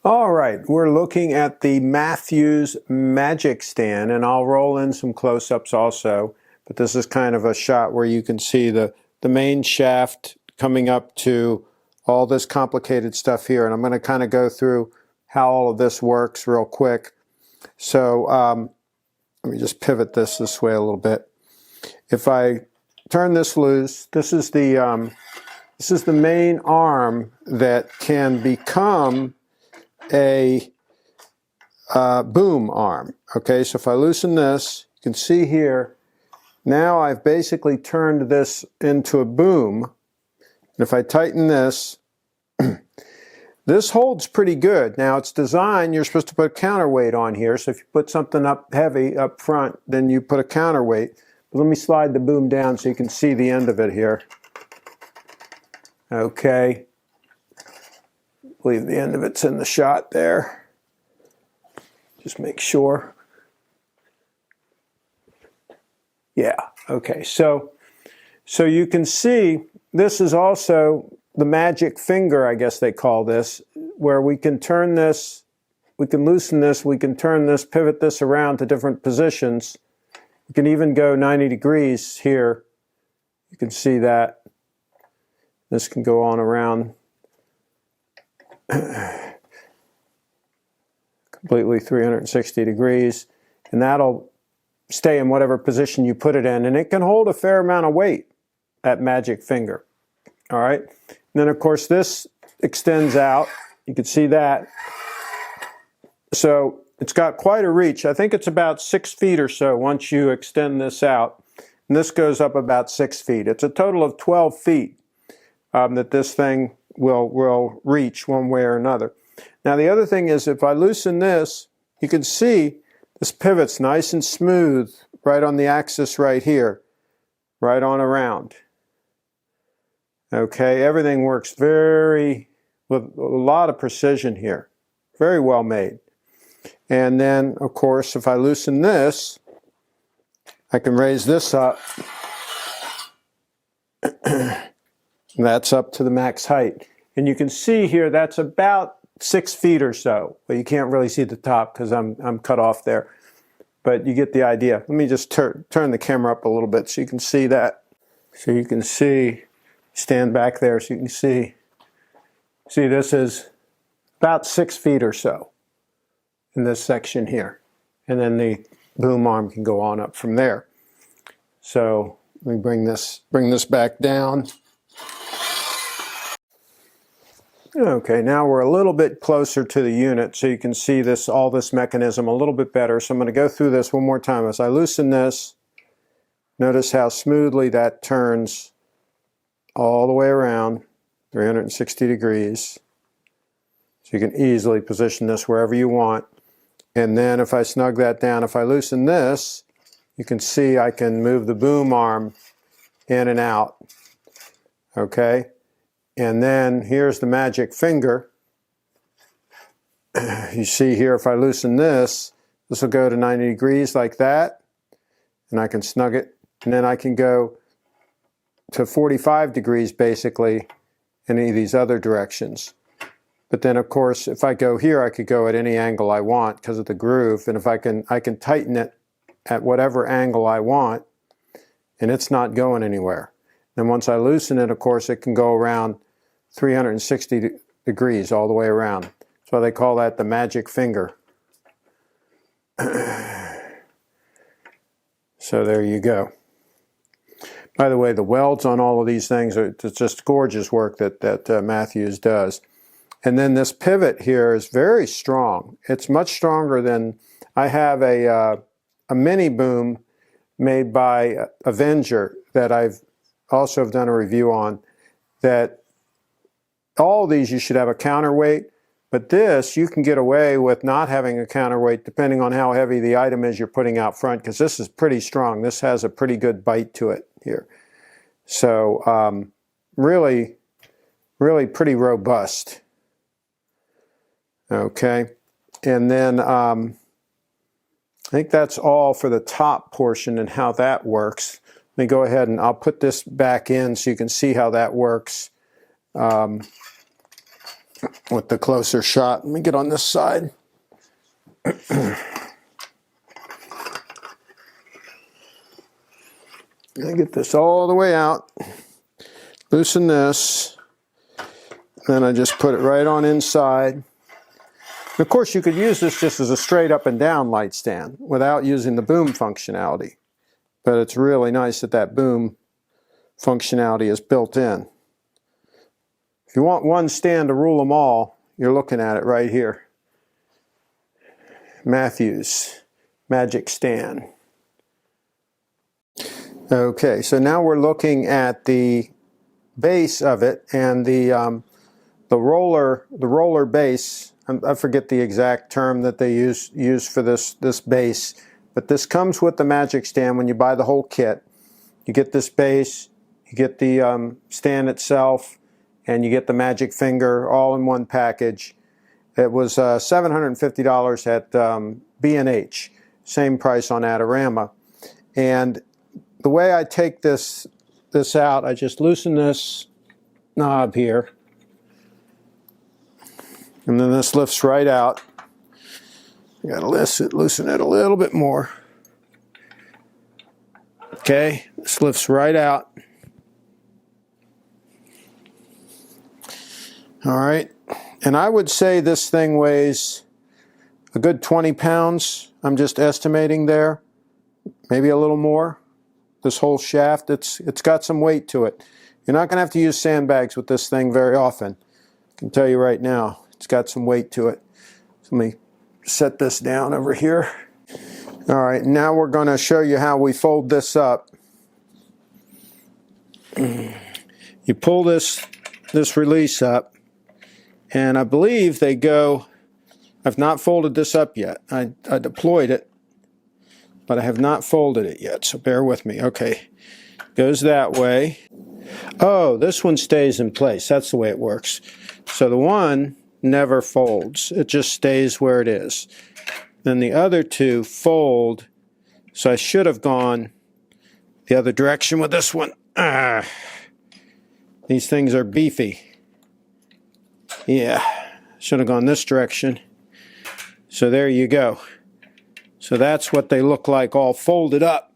All right, we're looking at the Matthews Magic Stand, and I'll roll in some close-ups also, but this is kind of a shot where you can see the main shaft coming up to all this complicated stuff here, and I'm going to kind of go through how all of this works real quick. So let me just pivot this way a little bit. If I turn this loose, this is the main arm that can become a boom arm. Okay, so if I loosen this, you can see here, now I've basically turned this into a boom. And if I tighten this, this holds pretty good. Now it's designed, you're supposed to put a counterweight on here, so if you put something up heavy up front, then you put a counterweight. But let me slide the boom down so you can see the end of it here. Okay. I believe the end of it's in the shot there. Just make sure. Yeah, okay. So you can see this is also the magic finger, I guess they call this, where we can turn this, we can loosen this, we can turn this, pivot this around to different positions. We can even go 90 degrees here. You can see that. This can go on around completely 360 degrees, and that'll stay in whatever position you put it in, and it can hold a fair amount of weight, that magic finger. All right, and then of course this extends out, you can see that, so it's got quite a reach. I think it's about 6 feet or so once you extend this out, and this goes up about 6 feet. It's a total of 12 feet that this thing will reach one way or another. Now the other thing is, if I loosen this, you can see this pivot's nice and smooth right on the axis right here, right on around. Okay, everything works with a lot of precision here. Very well made. And then, of course, if I loosen this, I can raise this up. That's up to the max height. And you can see here that's about 6 feet or so. But you can't really see the top because I'm cut off there. But you get the idea. Let me just turn the camera up a little bit so you can see that. So you can see, stand back there so you can see. See, this is about 6 feet or so in this section here. And then the boom arm can go on up from there. So let me bring this back down. Okay, now we're a little bit closer to the unit so you can see all this mechanism a little bit better. So I'm going to go through this one more time. As I loosen this, notice how smoothly that turns all the way around 360 degrees. So you can easily position this wherever you want. And then if I snug that down, if I loosen this, you can see I can move the boom arm in and out. Okay? And then here's the magic finger. You see here, if I loosen this, this will go to 90 degrees like that. And I can snug it. And then I can go to 45 degrees basically in any of these other directions. But then of course, if I go here, I could go at any angle I want because of the groove. And if I can tighten it at whatever angle I want, and it's not going anywhere. Then once I loosen it, of course, it can go around 360 degrees all the way around. That's why they call that the magic finger. So there you go. By the way, the welds on all of these things are just gorgeous work that Matthews does. And then this pivot here is very strong. It's much stronger than, I have a mini boom made by Avenger that I've also have done a review on, that all of these you should have a counterweight, but this you can get away with not having a counterweight depending on how heavy the item is you're putting out front, because this is pretty strong. This has a pretty good bite to it here. So really pretty robust. Okay, and then I think that's all for the top portion and how that works. Let me go ahead and I'll put this back in so you can see how that works. with the closer shot. Let me get on this side. I get this all the way out, loosen this, then I just put it right on inside. And of course, you could use this just as a straight up and down light stand without using the boom functionality. But it's really nice that that boom functionality is built in. If you want one stand to rule them all, you're looking at it right here. Matthews Magic Stand. Okay, so now we're looking at the base of it, and the roller base. I forget the exact term that they use for this base, but this comes with the Magic Stand when you buy the whole kit. You get this base, you get the stand itself, and you get the magic finger all in one package. It was $750 at B&H, same price on Adorama. And the way I take this out, I just loosen this knob here, and then this lifts right out. You gotta loosen it a little bit more. Okay, this lifts right out. All right, and I would say this thing weighs a good 20 pounds. I'm just estimating there, maybe a little more. This whole shaft, it's got some weight to it. You're not going to have to use sandbags with this thing very often. I can tell you right now, it's got some weight to it. So let me set this down over here. All right, now we're going to show you how we fold this up. You pull this release up, and I believe they go, I've not folded this up yet. I deployed it, but I have not folded it yet, so bear with me. Okay, goes that way. Oh, this one stays in place. That's the way it works. So the one never folds. It just stays where it is. Then the other two fold, so I should have gone the other direction with this one. These things are beefy. Yeah, should have gone this direction. So there you go. So that's what they look like all folded up.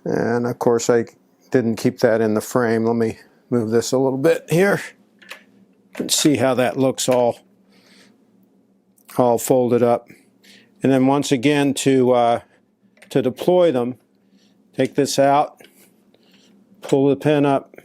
And of course I didn't keep that in the frame. Let me move this a little bit here. You can see how that looks all folded up. And then once again to deploy them, take this out, pull the pin up,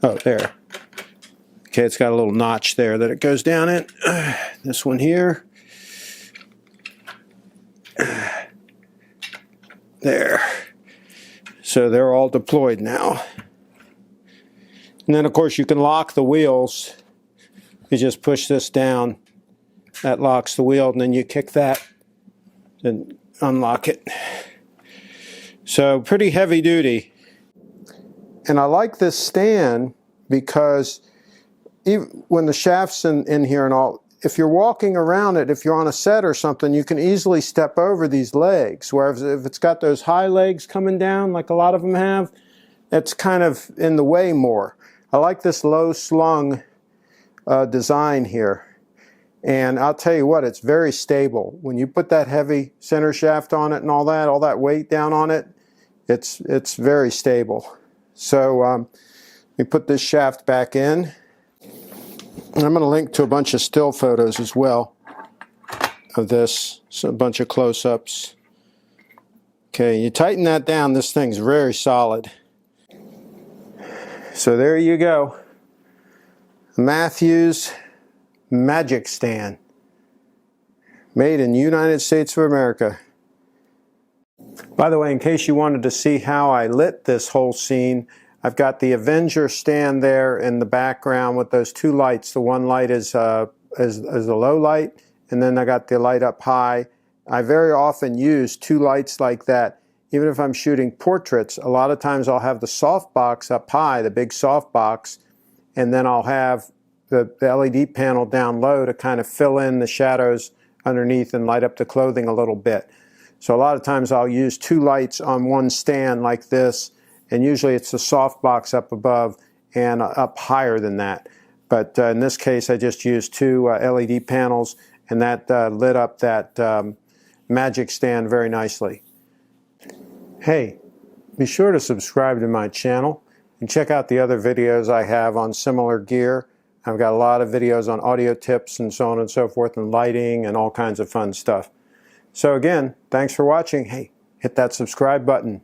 oh, there. Okay, it's got a little notch there that it goes down in. This one here. There. So they're all deployed now. And then, of course, you can lock the wheels. You just push this down. That locks the wheel, and then you kick that and unlock it. So pretty heavy duty. And I like this stand because even when the shaft's in here and all, if you're walking around it, if you're on a set or something, you can easily step over these legs. Whereas if it's got those high legs coming down, like a lot of them have, it's kind of in the way more. I like this low slung design here. And I'll tell you what, it's very stable. When you put that heavy center shaft on it and all that weight down on it, it's very stable. So let me put this shaft back in. And I'm going to link to a bunch of still photos as well of this, so a bunch of close-ups. Okay, you tighten that down, this thing's very solid. So there you go. Matthews Magic Stand. Made in the United States of America. By the way, in case you wanted to see how I lit this whole scene, I've got the Avenger stand there in the background with those two lights. The one light is a low light, and then I got the light up high. I very often use two lights like that. Even if I'm shooting portraits, a lot of times I'll have the softbox up high, the big softbox, and then I'll have the LED panel down low to kind of fill in the shadows underneath and light up the clothing a little bit. So a lot of times I'll use 2 lights on one stand like this, and usually it's the softbox up above and up higher than that. But in this case I just used 2 LED panels, and that lit up that Magic stand very nicely. Hey, be sure to subscribe to my channel and check out the other videos I have on similar gear. I've got a lot of videos on audio tips and so on and so forth, and lighting and all kinds of fun stuff. So again, thanks for watching. Hey, hit that subscribe button.